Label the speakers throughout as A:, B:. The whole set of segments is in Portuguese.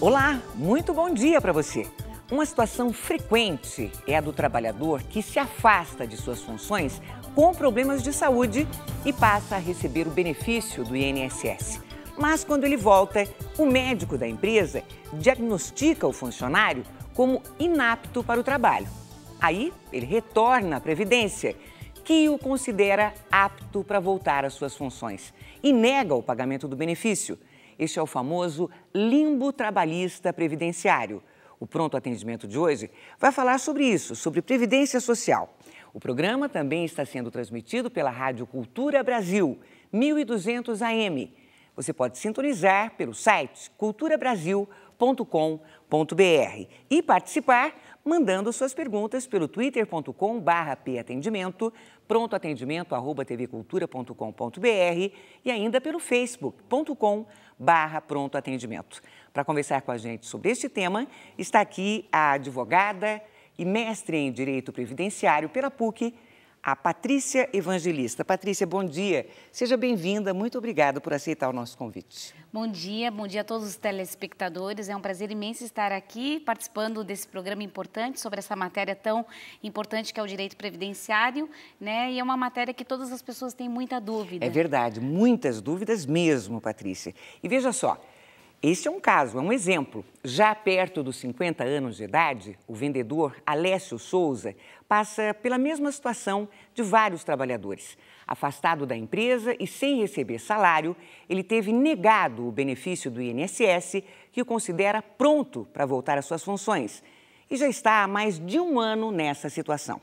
A: Olá, muito bom dia para você. Uma situação frequente é a do trabalhador que se afasta de suas funções com problemas de saúde e passa a receber o benefício do INSS. Mas quando ele volta, o médico da empresa diagnostica o funcionário como inapto para o trabalho. Aí, ele retorna à Previdência, que o considera apto para voltar às suas funções e nega o pagamento do benefício. Este é o famoso limbo trabalhista previdenciário. O Pronto Atendimento de hoje vai falar sobre isso, sobre Previdência Social. O programa também está sendo transmitido pela Rádio Cultura Brasil, 1200 AM. Você pode sintonizar pelo site culturabrasil.com.br e participar mandando suas perguntas pelo twitter.com/patendimento, prontoatendimento@tvcultura.com.br e ainda pelo facebook.com/prontoatendimento. Para conversar com a gente sobre este tema, está aqui a advogada e mestre em Direito Previdenciário pela PUC, a Patrícia Evangelista. Patrícia, bom dia. Seja bem-vinda. Muito obrigada por aceitar o nosso convite.
B: Bom dia a todos os telespectadores. É um prazer imenso estar aqui participando desse programa importante sobre essa matéria tão importante que é o direito previdenciário, né? E é uma matéria que todas as pessoas têm muita dúvida.
A: É verdade, muitas dúvidas mesmo, Patrícia. E veja só, este é um caso, é um exemplo. Já perto dos 50 anos de idade, o vendedor Alessio Souza passa pela mesma situação de vários trabalhadores. Afastado da empresa e sem receber salário, ele teve negado o benefício do INSS, que o considera pronto para voltar às suas funções. E já está há mais de um ano nessa situação.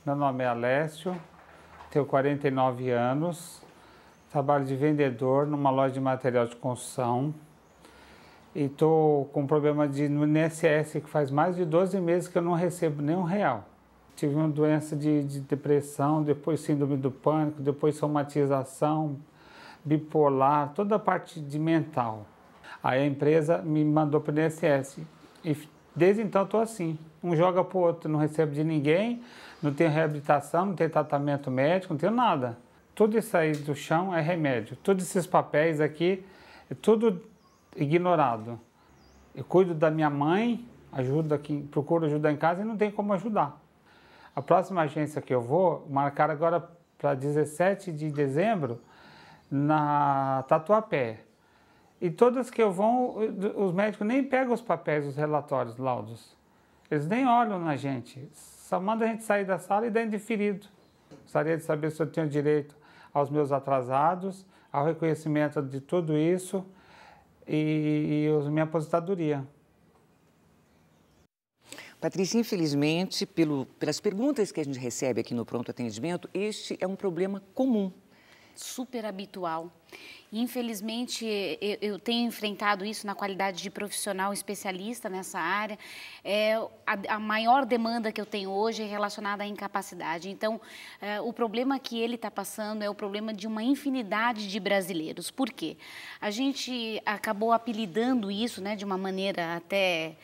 C: Meu nome é Alessio, tenho 49 anos. Trabalho de vendedor numa loja de material de construção e estou com um problema no INSS que faz mais de 12 meses que eu não recebo nem R$1. Tive uma doença de depressão, depois síndrome do pânico, depois somatização, bipolar, toda a parte de mental. Aí a empresa me mandou para o INSS e desde então estou assim, um joga para o outro, não recebo de ninguém, não tenho reabilitação, não tenho tratamento médico, não tenho nada. Tudo isso aí do chão é remédio. Todos esses papéis aqui, é tudo ignorado. Eu cuido da minha mãe, procuro ajudar em casa e não tem como ajudar. A próxima agência que eu vou, marcar agora para 17 de dezembro, na Tatuapé. E todas que eu vou, os médicos nem pegam os papéis, os relatórios, laudos. Eles nem olham na gente. Só mandam a gente sair da sala e dar indeferido. Gostaria de saber se eu tenho direito aos meus atrasados, ao reconhecimento de tudo isso e a minha aposentadoria.
A: Patrícia, infelizmente, pelas perguntas que a gente recebe aqui no Pronto Atendimento, este é um problema comum.
B: Super habitual. Infelizmente, eu tenho enfrentado isso na qualidade de profissional especialista nessa área. A maior demanda que eu tenho hoje é relacionada à incapacidade. Então, o problema que ele está passando é o problema de uma infinidade de brasileiros. Por quê? A gente acabou apelidando isso, né, de uma maneira até,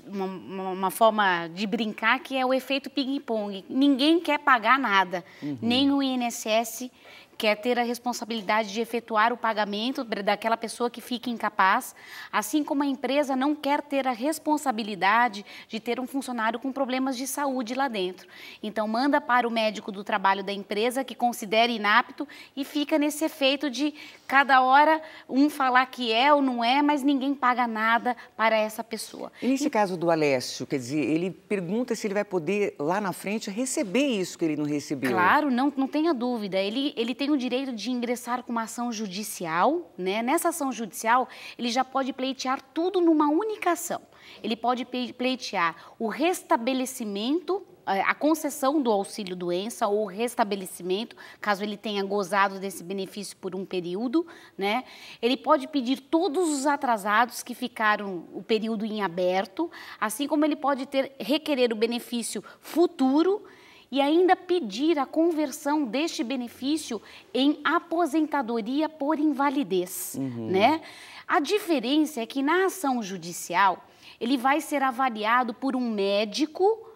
B: uma forma de brincar, que é o efeito ping-pong. Ninguém quer pagar nada, nem o INSS quer ter a responsabilidade de efetuar o pagamento daquela pessoa que fica incapaz, assim como a empresa não quer ter a responsabilidade de ter um funcionário com problemas de saúde lá dentro. Então, manda para o médico do trabalho da empresa, que considera inapto, e fica nesse efeito de cada hora um falar que é ou não é, mas ninguém paga nada para essa pessoa.
A: E nesse caso do Alessio, quer dizer, ele pergunta se ele vai poder, lá na frente, receber isso que ele não recebeu.
B: Claro, não tenha dúvida. Ele tem o direito de ingressar com uma ação judicial, né? Nessa ação judicial, ele já pode pleitear tudo numa única ação. Ele pode pleitear o restabelecimento, a concessão do auxílio-doença ou o restabelecimento, caso ele tenha gozado desse benefício por um período, né? Ele pode pedir todos os atrasados que ficaram o período em aberto, assim como ele pode requerer o benefício futuro e ainda pedir a conversão deste benefício em aposentadoria por invalidez, né? A diferença é que na ação judicial, ele vai ser avaliado por um médico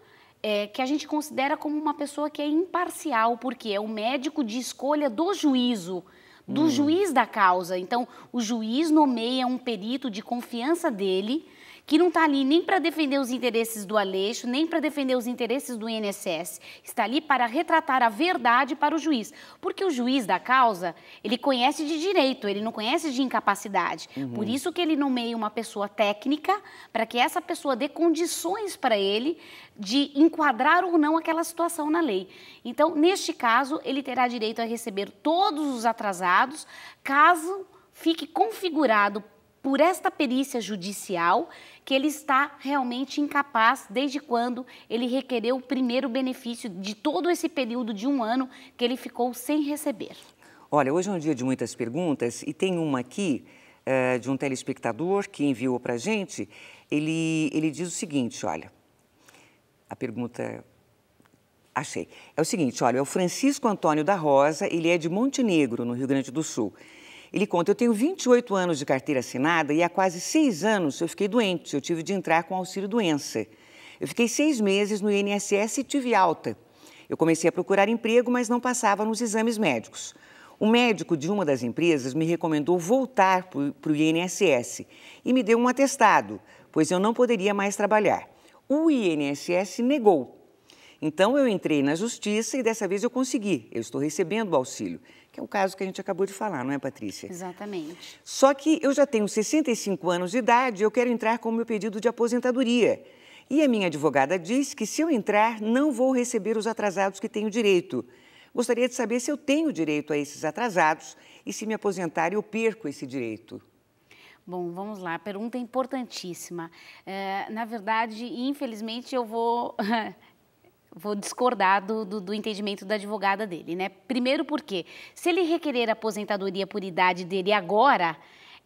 B: que a gente considera como uma pessoa que é imparcial, porque é o médico de escolha do juízo do juiz da causa. Então, o juiz nomeia um perito de confiança dele, que não está ali nem para defender os interesses do Aleixo, nem para defender os interesses do INSS. Está ali para retratar a verdade para o juiz. Porque o juiz da causa, ele conhece de direito, ele não conhece de incapacidade. Por isso que ele nomeia uma pessoa técnica, para que essa pessoa dê condições para ele de enquadrar ou não aquela situação na lei. Então, neste caso, ele terá direito a receber todos os atrasados, caso fique configurado por esta perícia judicial que ele está realmente incapaz desde quando ele requereu o primeiro benefício de todo esse período de 1 ano que ele ficou sem receber.
A: Olha, hoje é um dia de muitas perguntas e tem uma aqui de um telespectador que enviou para a gente. Ele diz o seguinte, olha, a pergunta... Achei. É o seguinte, olha, é o Francisco Antônio da Rosa, ele é de Montenegro, no Rio Grande do Sul. Ele conta, eu tenho 28 anos de carteira assinada e há quase 6 anos eu fiquei doente, eu tive de entrar com auxílio-doença. Eu fiquei 6 meses no INSS e tive alta. Eu comecei a procurar emprego, mas não passava nos exames médicos. O médico de uma das empresas me recomendou voltar para o INSS e me deu um atestado, pois eu não poderia mais trabalhar. O INSS negou. Então, eu entrei na justiça e dessa vez eu consegui. Eu estou recebendo o auxílio, que é o caso que a gente acabou de falar, não é, Patrícia?
B: Exatamente.
A: Só que eu já tenho 65 anos de idade e eu quero entrar com o meu pedido de aposentadoria. E a minha advogada diz que se eu entrar, não vou receber os atrasados que tenho direito. Gostaria de saber se eu tenho direito a esses atrasados e se me aposentar eu perco esse direito.
B: Bom, vamos lá. Pergunta importantíssima. Na verdade, infelizmente, eu vou discordar do entendimento da advogada dele, né? Primeiro porque, se ele requerer a aposentadoria por idade dele agora,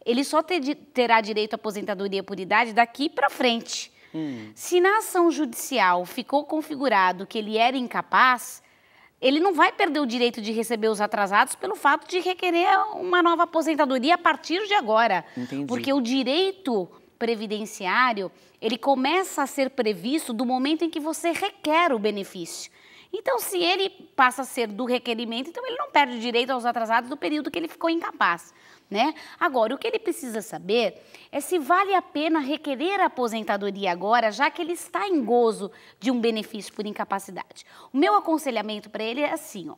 B: ele só terá direito à aposentadoria por idade daqui para frente. Se na ação judicial ficou configurado que ele era incapaz, ele não vai perder o direito de receber os atrasados pelo fato de requerer uma nova aposentadoria a partir de agora.
A: Entendi.
B: Porque o direito previdenciário, ele começa a ser previsto do momento em que você requer o benefício. Então, se ele passa a ser do requerimento, então ele não perde o direito aos atrasados do período que ele ficou incapaz, né? Agora, o que ele precisa saber é se vale a pena requerer a aposentadoria agora, já que ele está em gozo de um benefício por incapacidade. O meu aconselhamento para ele é assim, ó.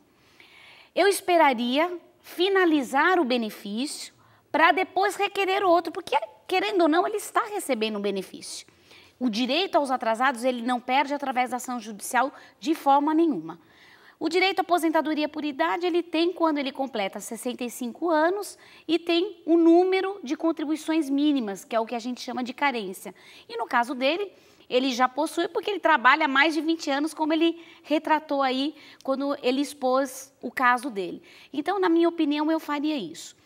B: Eu esperaria finalizar o benefício para depois requerer outro, porque, querendo ou não, ele está recebendo um benefício. O direito aos atrasados ele não perde através da ação judicial de forma nenhuma. O direito à aposentadoria por idade ele tem quando ele completa 65 anos e tem um número de contribuições mínimas, que é o que a gente chama de carência. E no caso dele, ele já possui porque ele trabalha há mais de 20 anos, como ele retratou aí quando ele expôs o caso dele. Então, na minha opinião, eu faria isso.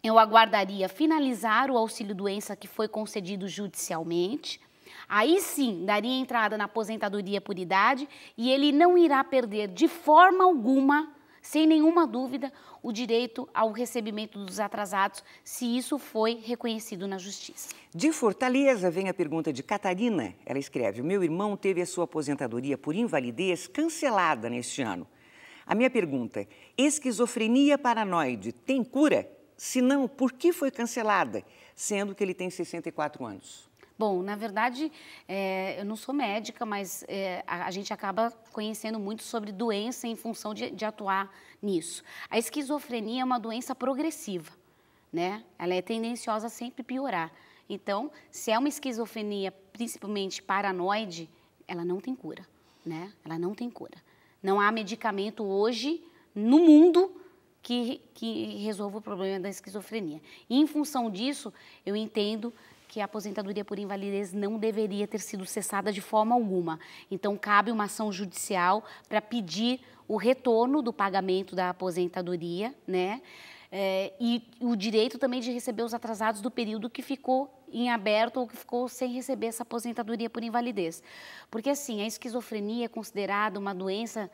B: Eu aguardaria finalizar o auxílio-doença que foi concedido judicialmente. Aí sim, daria entrada na aposentadoria por idade e ele não irá perder de forma alguma, sem nenhuma dúvida, o direito ao recebimento dos atrasados, se isso foi reconhecido na Justiça.
A: De Fortaleza vem a pergunta de Catarina. Ela escreve, o meu irmão teve a sua aposentadoria por invalidez cancelada neste ano. A minha pergunta, esquizofrenia paranoide tem cura? Se não, por que foi cancelada, sendo que ele tem 64 anos?
B: Bom, na verdade, eu não sou médica, mas a gente acaba conhecendo muito sobre doença em função de atuar nisso. A esquizofrenia é uma doença progressiva, né? Ela é tendenciosa a sempre piorar. Então, se é uma esquizofrenia principalmente paranoide, ela não tem cura, né? Ela não tem cura. Não há medicamento hoje no mundo que resolva o problema da esquizofrenia. E, em função disso, eu entendo que a aposentadoria por invalidez não deveria ter sido cessada de forma alguma. Então, cabe uma ação judicial para pedir o retorno do pagamento da aposentadoria, né? E o direito também de receber os atrasados do período que ficou em aberto ou que ficou sem receber essa aposentadoria por invalidez. Porque, assim, a esquizofrenia é considerada uma doença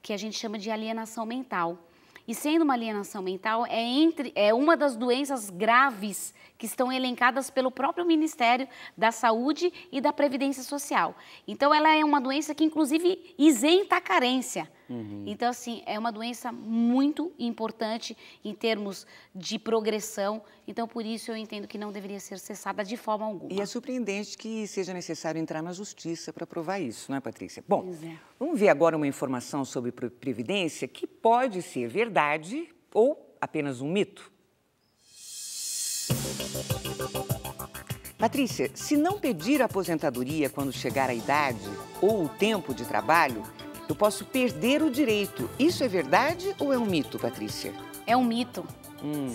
B: que a gente chama de alienação mental. E sendo uma alienação mental, é uma das doenças graves que estão elencadas pelo próprio Ministério da Saúde e da Previdência Social. Então, ela é uma doença que, inclusive, isenta a carência. Então, assim, é uma doença muito importante em termos de progressão. Então, por isso, eu entendo que não deveria ser cessada de forma alguma.
A: E é surpreendente que seja necessário entrar na justiça para provar isso, não é, Patrícia? Bom, vamos ver agora uma informação sobre previdência que pode ser verdade ou apenas um mito. Patrícia, se não pedir aposentadoria quando chegar a idade ou o tempo de trabalho, eu posso perder o direito. Isso é verdade ou é um mito, Patrícia?
B: É um mito.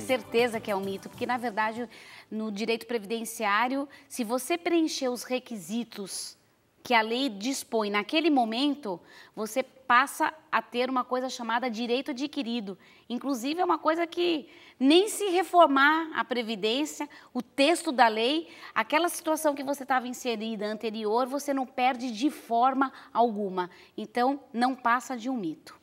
B: Certeza que é um mito, porque, na verdade, no direito previdenciário, se você preencher os requisitos que a lei dispõe naquele momento, você passa a ter uma coisa chamada direito adquirido. Inclusive, é uma coisa que nem se reformar a Previdência, o texto da lei, aquela situação que você estava inserida anterior, você não perde de forma alguma. Então, não passa de um mito.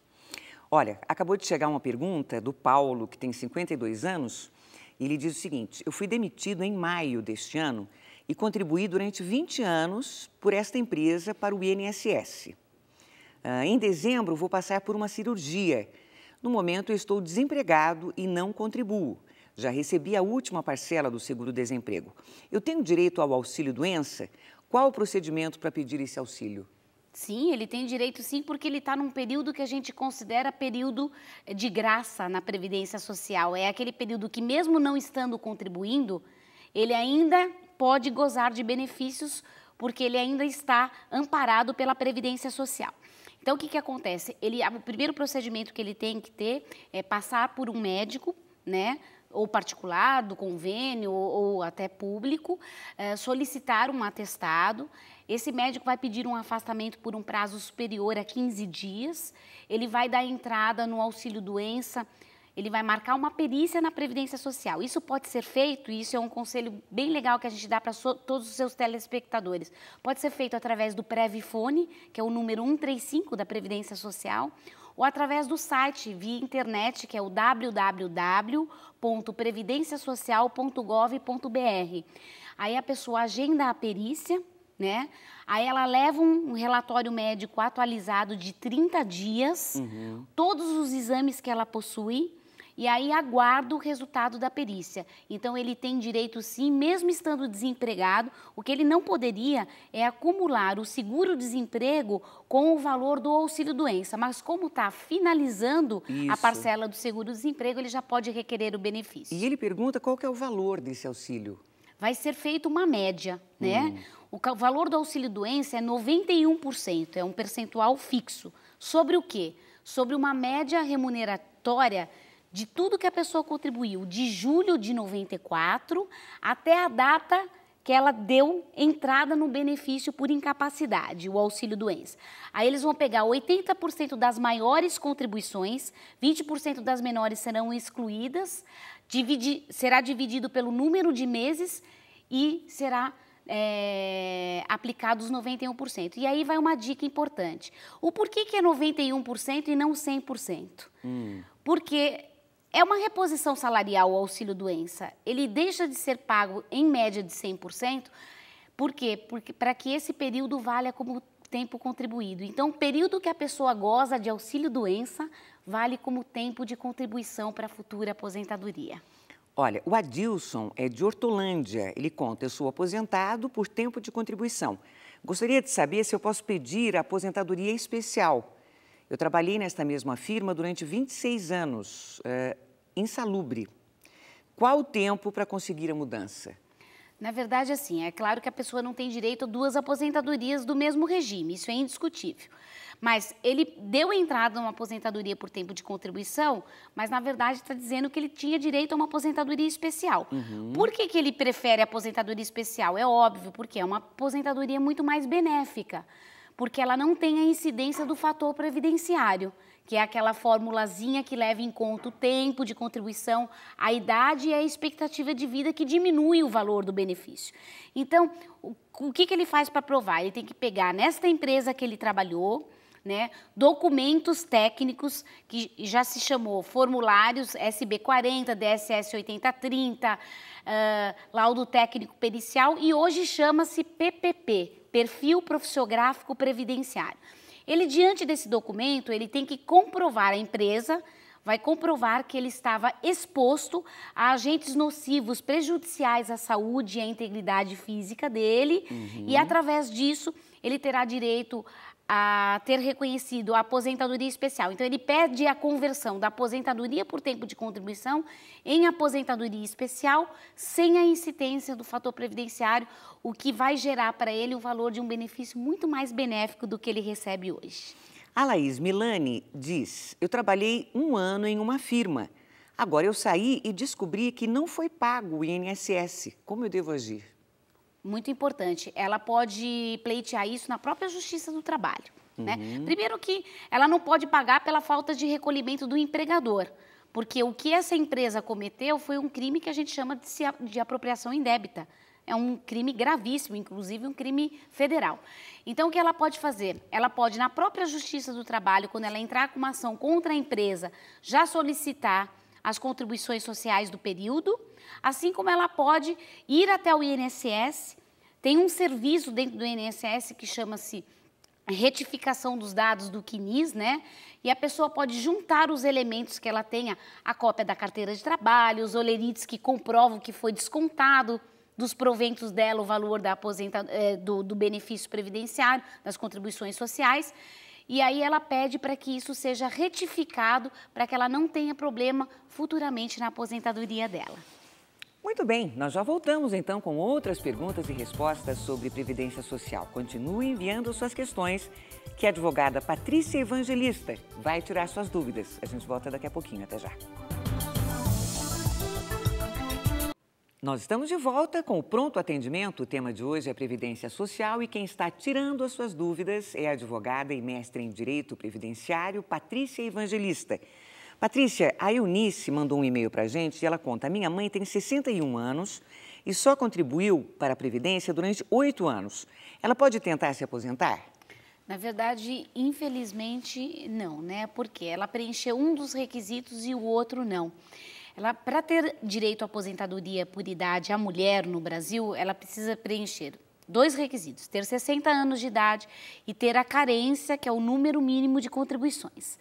A: Olha, acabou de chegar uma pergunta do Paulo, que tem 52 anos, e ele diz o seguinte: eu fui demitido em maio deste ano e contribuí durante 20 anos por esta empresa para o INSS. Em dezembro, vou passar por uma cirurgia. No momento, eu estou desempregado e não contribuo. Já recebi a última parcela do seguro-desemprego. Eu tenho direito ao auxílio-doença? Qual o procedimento para pedir esse auxílio?
B: Sim, ele tem direito sim, porque ele está num período que a gente considera período de graça na Previdência Social. É aquele período que, mesmo não estando contribuindo, ele ainda pode gozar de benefícios, porque ele ainda está amparado pela Previdência Social. Então, o que acontece? O primeiro procedimento que ele tem que ter é passar por um médico, né? Ou particular, do convênio, ou até público, solicitar um atestado. Esse médico vai pedir um afastamento por um prazo superior a 15 dias, ele vai dar entrada no auxílio-doença, ele vai marcar uma perícia na Previdência Social. Isso pode ser feito, e isso é um conselho bem legal que a gente dá para todos os seus telespectadores. Pode ser feito através do Previfone, que é o número 135 da Previdência Social, ou através do site via internet, que é o www.previdenciasocial.gov.br. Aí a pessoa agenda a perícia, né? Aí ela leva um relatório médico atualizado de 30 dias, todos os exames que ela possui, e aí aguarda o resultado da perícia. Então, ele tem direito, sim, mesmo estando desempregado. O que ele não poderia é acumular o seguro-desemprego com o valor do auxílio-doença. Mas como está finalizando a parcela do seguro-desemprego, ele já pode requerer o benefício.
A: E ele pergunta qual que é o valor desse auxílio.
B: Vai ser feita uma média, né? O valor do auxílio-doença é 91%, é um percentual fixo. Sobre o quê? Sobre uma média remuneratória de tudo que a pessoa contribuiu, de julho de 94 até a data que ela deu entrada no benefício por incapacidade, o auxílio-doença. Aí eles vão pegar 80% das maiores contribuições, 20% das menores serão excluídas, será dividido pelo número de meses e será aplicado os 91%. E aí vai uma dica importante. O porquê que é 91% e não 100%? Porque é uma reposição salarial o auxílio-doença. Ele deixa de ser pago em média de 100%. Por quê? Porque para que esse período valha como tempo contribuído. Então, o período que a pessoa goza de auxílio-doença vale como tempo de contribuição para a futura aposentadoria.
A: Olha, o Adilson é de Hortolândia. Ele conta: eu sou aposentado por tempo de contribuição. Gostaria de saber se eu posso pedir a aposentadoria especial. Eu trabalhei nesta mesma firma durante 26 anos, insalubre. Qual o tempo para conseguir a mudança?
B: Na verdade, assim, é claro que a pessoa não tem direito a duas aposentadorias do mesmo regime, isso é indiscutível. Mas ele deu entrada numa aposentadoria por tempo de contribuição, mas na verdade está dizendo que ele tinha direito a uma aposentadoria especial. Por que ele prefere a aposentadoria especial? É óbvio, porque é uma aposentadoria muito mais benéfica, porque ela não tem a incidência do fator previdenciário, que é aquela formulazinha que leva em conta o tempo de contribuição, a idade e a expectativa de vida, que diminui o valor do benefício. Então, o que ele faz para provar? Ele tem que pegar nesta empresa que ele trabalhou, né, documentos técnicos que já se chamou formulários SB40, DSS 8030, laudo técnico pericial, e hoje chama-se PPP, Perfil Profissiográfico Previdenciário. Ele, diante desse documento, ele tem que comprovar, a empresa vai comprovar que ele estava exposto a agentes nocivos prejudiciais à saúde e à integridade física dele, e através disso ele terá direito a ter reconhecido a aposentadoria especial. Então, ele pede a conversão da aposentadoria por tempo de contribuição em aposentadoria especial, sem a incidência do fator previdenciário, o que vai gerar para ele o valor de um benefício muito mais benéfico do que ele recebe hoje.
A: A Laís Milani diz, eu trabalhei 1 ano em uma firma. Agora eu saí e descobri que não foi pago o INSS. Como eu devo agir?
B: Muito importante. Ela pode pleitear isso na própria Justiça do Trabalho, né? Primeiro que ela não pode pagar pela falta de recolhimento do empregador, porque o que essa empresa cometeu foi um crime que a gente chama de apropriação indébita. É um crime gravíssimo, inclusive um crime federal. Então, o que ela pode fazer? Ela pode, na própria Justiça do Trabalho, quando ela entrar com uma ação contra a empresa, já solicitar as contribuições sociais do período, assim como ela pode ir até o INSS. Tem um serviço dentro do INSS que chama-se retificação dos dados do CNIS, né? E a pessoa pode juntar os elementos que ela tenha, a cópia da carteira de trabalho, os olerites que comprovam que foi descontado dos proventos dela o valor da do benefício previdenciário, das contribuições sociais, e aí ela pede para que isso seja retificado, para que ela não tenha problema futuramente na aposentadoria dela.
A: Muito bem, nós já voltamos então com outras perguntas e respostas sobre Previdência Social. Continue enviando suas questões, que a advogada Patrícia Evangelista vai tirar suas dúvidas. A gente volta daqui a pouquinho, até já. Nós estamos de volta com o Pronto Atendimento. O tema de hoje é Previdência Social e quem está tirando as suas dúvidas é a advogada e mestre em Direito Previdenciário, Patrícia Evangelista. Patrícia, a Eunice mandou um e-mail para a gente e ela conta, minha mãe tem 61 anos e só contribuiu para a Previdência durante 8 anos. Ela pode tentar se aposentar?
B: Na verdade, infelizmente, não, né? Porque ela preencheu um dos requisitos e o outro não. Para ter direito à aposentadoria por idade, a mulher no Brasil, ela precisa preencher 2 requisitos, ter 60 anos de idade e ter a carência, que é o número mínimo de contribuições.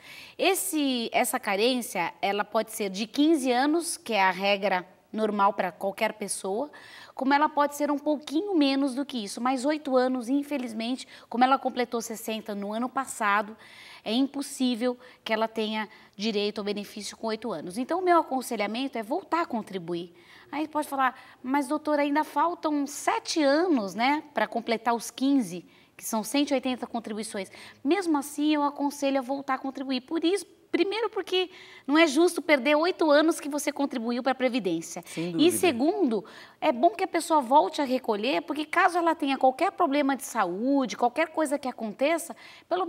B: Essa carência, ela pode ser de 15 anos, que é a regra normal para qualquer pessoa, como ela pode ser um pouquinho menos do que isso, mas 8 anos, infelizmente, como ela completou 60 no ano passado, é impossível que ela tenha direito ao benefício com 8 anos. Então, o meu aconselhamento é voltar a contribuir. Aí pode falar, mas doutora, ainda faltam 7 anos, né, para completar os 15, que são 180 contribuições. Mesmo assim, eu aconselho a voltar a contribuir. Por isso, primeiro porque não é justo perder 8 anos que você contribuiu para a Previdência.
A: Sem dúvida.
B: E segundo, é bom que a pessoa volte a recolher, porque caso ela tenha qualquer problema de saúde, qualquer coisa que aconteça, pelo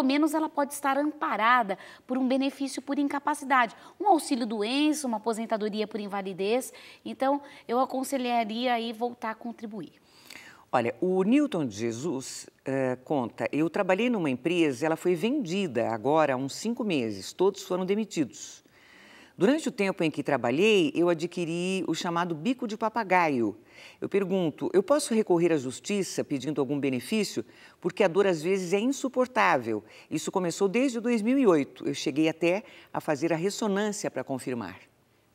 B: menos ela pode estar amparada por um benefício por incapacidade. Um auxílio-doença, uma aposentadoria por invalidez. Então, eu aconselharia aí voltar a contribuir.
A: Olha, o Newton de Jesus conta, eu trabalhei numa empresa, ela foi vendida agora há uns 5 meses, todos foram demitidos. Durante o tempo em que trabalhei, eu adquiri o chamado bico de papagaio. Eu pergunto, eu posso recorrer à justiça pedindo algum benefício? Porque a dor às vezes é insuportável. Isso começou desde 2008, eu cheguei até a fazer a ressonância para confirmar.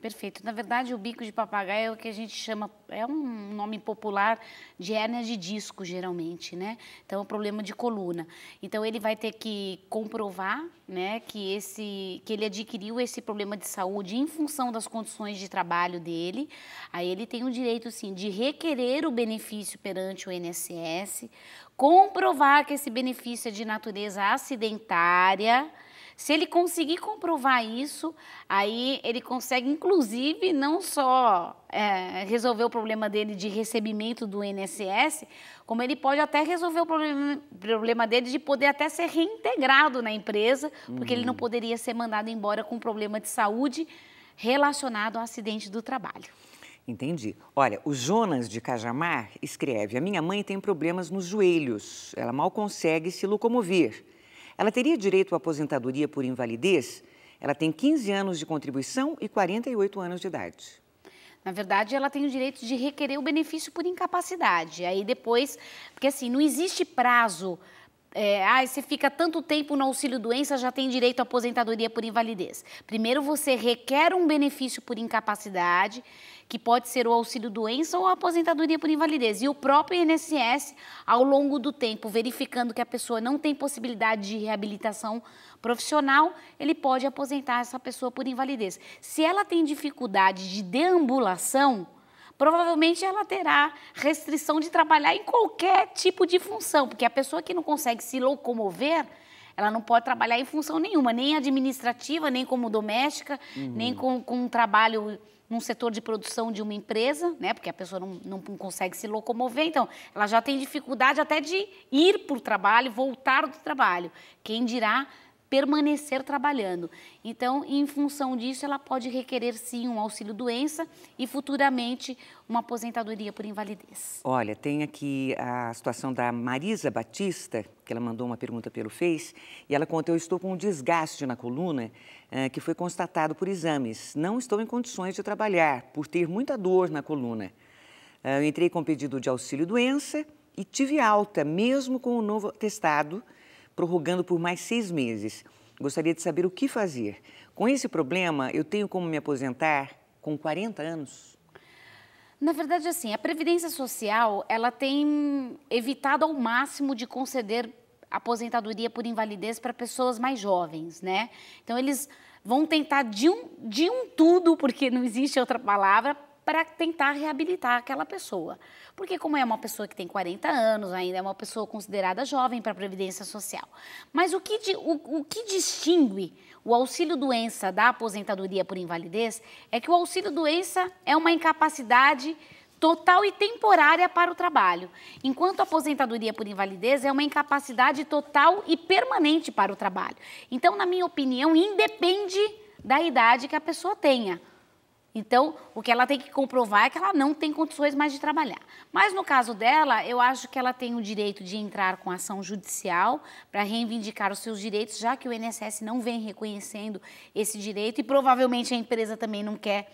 B: Perfeito. Na verdade, o bico de papagaio é o que a gente chama, é um nome popular de hérnia de disco, geralmente, né? Então, é um problema de coluna. Então, ele vai ter que comprovar, né, que ele adquiriu esse problema de saúde em função das condições de trabalho dele. Aí, ele tem o direito, sim, de requerer o benefício perante o INSS, comprovar que esse benefício é de natureza acidentária. Se ele conseguir comprovar isso, aí ele consegue, inclusive, não só resolver o problema dele de recebimento do INSS, como ele pode até resolver o problema dele de poder até ser reintegrado na empresa, porque ele não poderia ser mandado embora com problema de saúde relacionado ao acidente do trabalho.
A: Entendi. Olha, o Jonas de Cajamar escreve: a minha mãe tem problemas nos joelhos, ela mal consegue se locomover. Ela teria direito à aposentadoria por invalidez? Ela tem 15 anos de contribuição e 48 anos de idade.
B: Na verdade, ela tem o direito de requerer o benefício por incapacidade. Aí depois, porque assim, não existe prazo. Você fica tanto tempo no auxílio-doença, já tem direito à aposentadoria por invalidez. Primeiro você requer um benefício por incapacidade, que pode ser o auxílio-doença ou a aposentadoria por invalidez. E o próprio INSS, ao longo do tempo, verificando que a pessoa não tem possibilidade de reabilitação profissional, ele pode aposentar essa pessoa por invalidez. Se ela tem dificuldade de deambulação, provavelmente ela terá restrição de trabalhar em qualquer tipo de função, porque a pessoa que não consegue se locomover, ela não pode trabalhar em função nenhuma, nem administrativa, nem como doméstica, nem com um trabalho num setor de produção de uma empresa, né? Porque a pessoa não consegue se locomover, então ela já tem dificuldade até de ir para o trabalho, voltar do trabalho. Quem dirá permanecer trabalhando. Então, em função disso, ela pode requerer sim um auxílio-doença e futuramente uma aposentadoria por invalidez.
A: Olha, tem aqui a situação da Marisa Batista, que ela mandou uma pergunta pelo Face, e ela conta: eu estou com um desgaste na coluna que foi constatado por exames. Não estou em condições de trabalhar por ter muita dor na coluna. Eu entrei com pedido de auxílio-doença e tive alta, mesmo com o novo atestado, prorrogando por mais 6 meses. Gostaria de saber o que fazer. Com esse problema, eu tenho como me aposentar com 40 anos?
B: Na verdade, assim, a Previdência Social, ela tem evitado ao máximo de conceder aposentadoria por invalidez para pessoas mais jovens, né? Então, eles vão tentar de um tudo, porque não existe outra palavra, para tentar reabilitar aquela pessoa. Porque como é uma pessoa que tem 40 anos, ainda é uma pessoa considerada jovem para a Previdência Social. Mas o que distingue o auxílio-doença da aposentadoria por invalidez é que o auxílio-doença é uma incapacidade total e temporária para o trabalho, enquanto a aposentadoria por invalidez é uma incapacidade total e permanente para o trabalho. Então, na minha opinião, independe da idade que a pessoa tenha. Então, o que ela tem que comprovar é que ela não tem condições mais de trabalhar. Mas, no caso dela, eu acho que ela tem o direito de entrar com ação judicial para reivindicar os seus direitos, já que o INSS não vem reconhecendo esse direito e provavelmente a empresa também não quer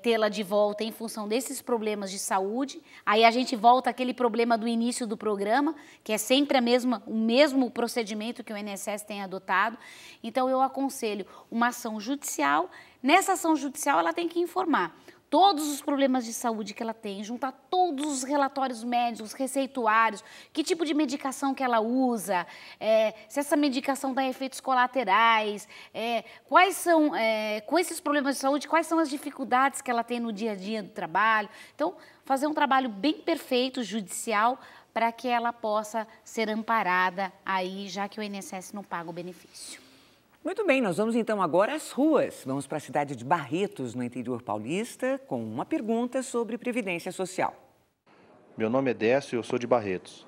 B: tê-la de volta em função desses problemas de saúde. Aí a gente volta àquele problema do início do programa, que é sempre o mesmo procedimento que o INSS tem adotado. Então, eu aconselho uma ação judicial. Nessa ação judicial, ela tem que informar todos os problemas de saúde que ela tem, juntar todos os relatórios médicos, receituários, que tipo de medicação que ela usa, se essa medicação dá efeitos colaterais, quais são, com esses problemas de saúde, quais são as dificuldades que ela tem no dia a dia do trabalho. Então, fazer um trabalho bem perfeito, judicial, para que ela possa ser amparada aí, já que o INSS não paga o benefício.
A: Muito bem, nós vamos então agora às ruas. Vamos para a cidade de Barretos, no interior paulista, com uma pergunta sobre Previdência Social.
D: Meu nome é Décio e eu sou de Barretos.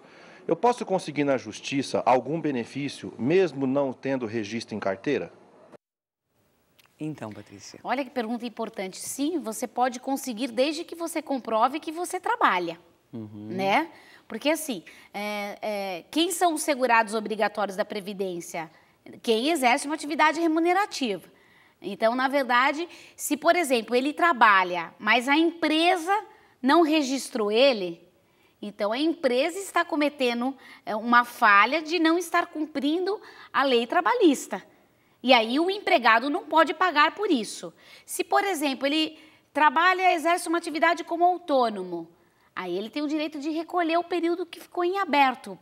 D: Eu posso conseguir na justiça algum benefício, mesmo não tendo registro em carteira?
A: Então, Patrícia.
B: Olha que pergunta importante. Sim, você pode conseguir desde que você comprove que você trabalha, né? Porque assim, quem são os segurados obrigatórios da Previdência? Quem exerce uma atividade remunerativa. Então, na verdade, se, por exemplo, ele trabalha, mas a empresa não registrou ele, então a empresa está cometendo uma falha de não estar cumprindo a lei trabalhista. E aí o empregado não pode pagar por isso. Se, por exemplo, ele trabalha, exerce uma atividade como autônomo, aí ele tem o direito de recolher o período que ficou em aberto,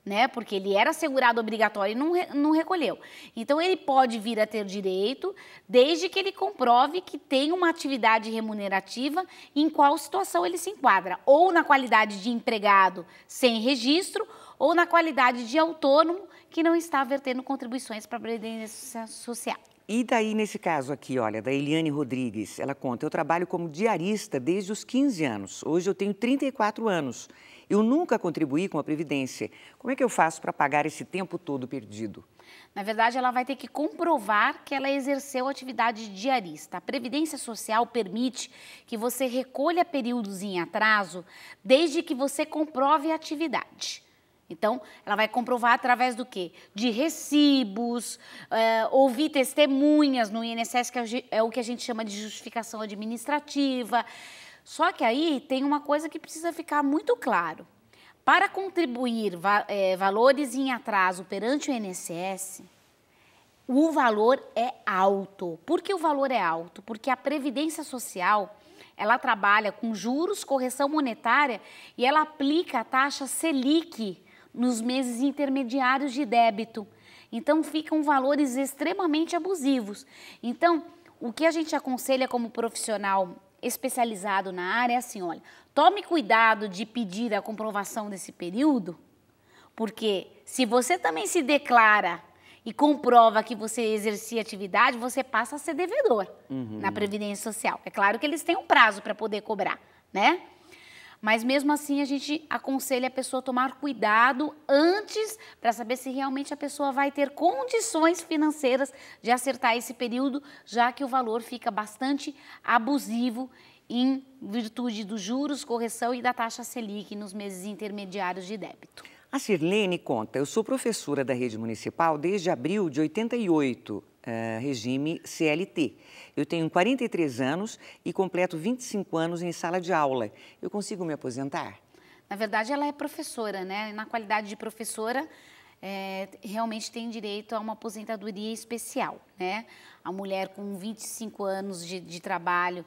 B: né? Porque ele era segurado obrigatório e não recolheu. Então, ele pode vir a ter direito, desde que ele comprove que tem uma atividade remunerativa e em qual situação ele se enquadra. Ou na qualidade de empregado sem registro, ou na qualidade de autônomo que não está vertendo contribuições para a Previdência Social.
A: E daí, nesse caso aqui, olha, da Eliane Rodrigues, ela conta: eu trabalho como diarista desde os 15 anos. Hoje eu tenho 34 anos. Eu nunca contribuí com a Previdência. Como é que eu faço para pagar esse tempo todo perdido?
B: Na verdade, ela vai ter que comprovar que ela exerceu atividade de diarista. A Previdência Social permite que você recolha períodos em atraso desde que você comprove a atividade. Então, ela vai comprovar através do quê? De recibos, ouvir testemunhas no INSS, que é o que a gente chama de justificação administrativa. Só que aí tem uma coisa que precisa ficar muito claro. Para contribuir valores em atraso perante o INSS, o valor é alto. Por que o valor é alto? Porque a Previdência Social, ela trabalha com juros, correção monetária e ela aplica a taxa Selic nos meses intermediários de débito. Então, ficam valores extremamente abusivos. Então, o que a gente aconselha como profissional especializado na área é assim: olha, tome cuidado de pedir a comprovação desse período, porque se você também se declara e comprova que você exercia atividade, você passa a ser devedor na Previdência Social. É claro que eles têm um prazo para poder cobrar, né? Mas mesmo assim a gente aconselha a pessoa a tomar cuidado antes para saber se realmente a pessoa vai ter condições financeiras de acertar esse período, já que o valor fica bastante abusivo em virtude dos juros, correção e da taxa Selic nos meses intermediários de débito.
A: A Sirlene conta: eu sou professora da rede municipal desde abril de 88, regime CLT. Eu tenho 43 anos e completo 25 anos em sala de aula. Eu consigo me aposentar?
B: Na verdade, ela é professora, né? Na qualidade de professora, realmente tem direito a uma aposentadoria especial, né? A mulher com 25 anos de trabalho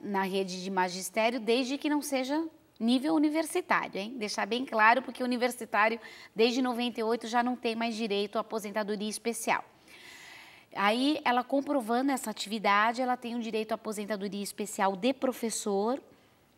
B: na rede de magistério, desde que não seja nível universitário, hein? Deixar bem claro, porque universitário, desde 98, já não tem mais direito à aposentadoria especial. Aí, ela comprovando essa atividade, ela tem o direito à aposentadoria especial de professor,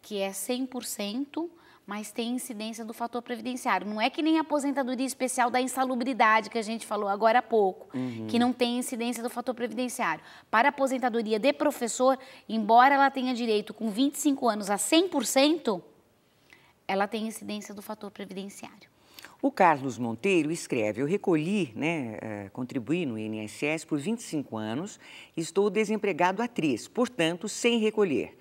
B: que é 100%, mas tem incidência do fator previdenciário. Não é que nem a aposentadoria especial da insalubridade, que a gente falou agora há pouco, que não tem incidência do fator previdenciário. Para a aposentadoria de professor, embora ela tenha direito com 25 anos a 100%, ela tem incidência do fator previdenciário.
A: O Carlos Monteiro escreve: eu recolhi, contribuí no INSS por 25 anos, estou desempregado há 3, portanto, sem recolher.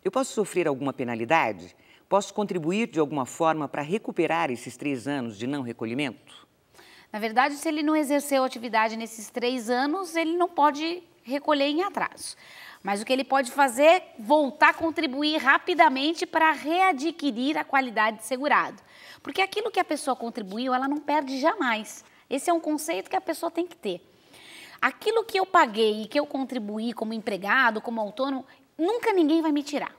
A: Eu posso sofrer alguma penalidade? Posso contribuir de alguma forma para recuperar esses 3 anos de não recolhimento?
B: Na verdade, se ele não exerceu atividade nesses 3 anos, ele não pode recolher em atraso. Mas o que ele pode fazer é voltar a contribuir rapidamente para readquirir a qualidade de segurado. Porque aquilo que a pessoa contribuiu, ela não perde jamais. Esse é um conceito que a pessoa tem que ter. Aquilo que eu paguei e que eu contribuí como empregado, como autônomo, nunca ninguém vai me tirar.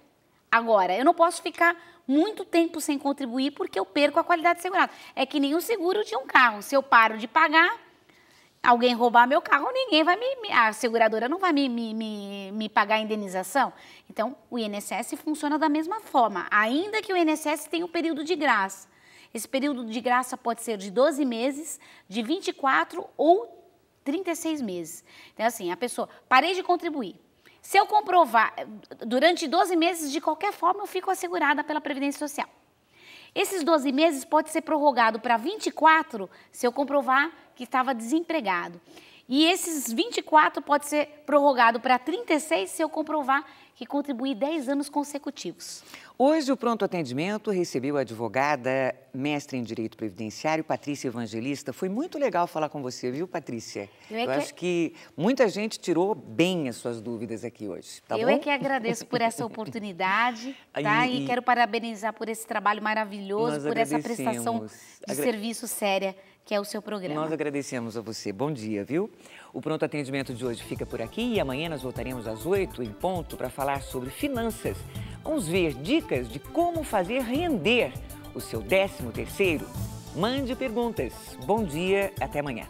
B: Agora, eu não posso ficar muito tempo sem contribuir porque eu perco a qualidade de segurado. É que nem o seguro de um carro. Se eu paro de pagar, alguém roubar meu carro, ninguém vai a seguradora não vai me pagar a indenização. Então, o INSS funciona da mesma forma, ainda que o INSS tenha um período de graça. Esse período de graça pode ser de 12 meses, de 24 ou 36 meses. Então, assim, a pessoa, parei de contribuir. Se eu comprovar, durante 12 meses, de qualquer forma, eu fico assegurada pela Previdência Social. Esses 12 meses pode ser prorrogado para 24 se eu comprovar que estava desempregado. E esses 24 pode ser prorrogado para 36 se eu comprovar que contribuí 10 anos consecutivos.
A: Hoje o Pronto Atendimento recebeu a advogada, mestre em Direito Previdenciário, Patrícia Evangelista. Foi muito legal falar com você, viu, Patrícia? Eu acho que muita gente tirou bem as suas dúvidas aqui hoje, tá bom?
B: Eu é que agradeço por essa oportunidade, tá? E quero parabenizar por esse trabalho maravilhoso, por essa prestação de serviço séria que é o seu programa.
A: Nós agradecemos a você. Bom dia, viu? O Pronto Atendimento de hoje fica por aqui e amanhã nós voltaremos às 8 em ponto para falar sobre finanças. Vamos ver dicas de como fazer render o seu 13º. Mande perguntas. Bom dia, até amanhã.